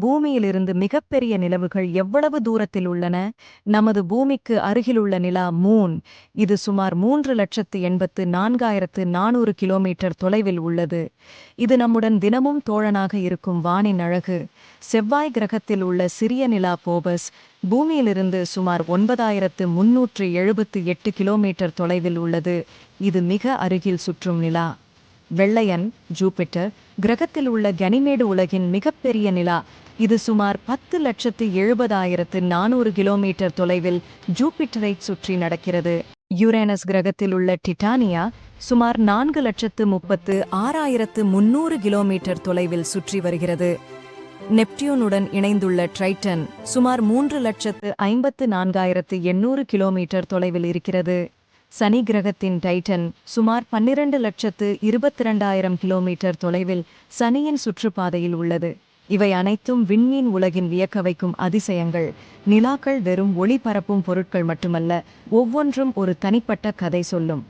பூமியிலிருந்து மிகப்பெரிய நிலவுகள் எவ்வளவு தூரத்தில் உள்ளன? நமது பூமிக்கு அருகிலுள்ள நிலா மூன். இது சுமார் 3,84,400 கிலோமீட்டர் தொலைவில் உள்ளது. இது நம்முடன் தினமும் தோழனாக இருக்கும் வானின் அழகு. செவ்வாய் கிரகத்தில் உள்ள சிறிய நிலா போபஸ் பூமியிலிருந்து சுமார் 9,378 கிலோமீட்டர் தொலைவில் உள்ளது. இது மிக அருகில் சுற்றும் நிலா. வெள்ளையன் ஜூபிட்டர் கிரகத்தில் உள்ள கனிமேடு உலகின் மிகப்பெரிய நிலா. இது சுமார் 10,70,400 கிலோமீட்டர் தொலைவில் ஜூபிட்டரைச் சுற்றி நடக்கிறது. யுரேனஸ் கிரகத்தில் உள்ள டிட்டானியா சுமார் 4,36,300 கிலோமீட்டர் தொலைவில் சுற்றி வருகிறது. நெப்டியூனுடன் இணைந்துள்ள ட்ரைட்டன் சுமார் 3,54,800 கிலோமீட்டர் தொலைவில் இருக்கிறது. சனி கிரகத்தின் டைட்டன் சுமார் 12,22,000 கிலோமீட்டர் தொலைவில் சனியின் சுற்றுப்பாதையில் உள்ளது. இவை அனைத்தும் விண்மீன் உலகின் வியக்க வைக்கும் அதிசயங்கள். நிலாக்கள் வெறும் ஒளி பரப்பும் பொருட்கள் மட்டுமல்ல, ஒவ்வொன்றும் ஒரு தனிப்பட்ட கதை சொல்லும்.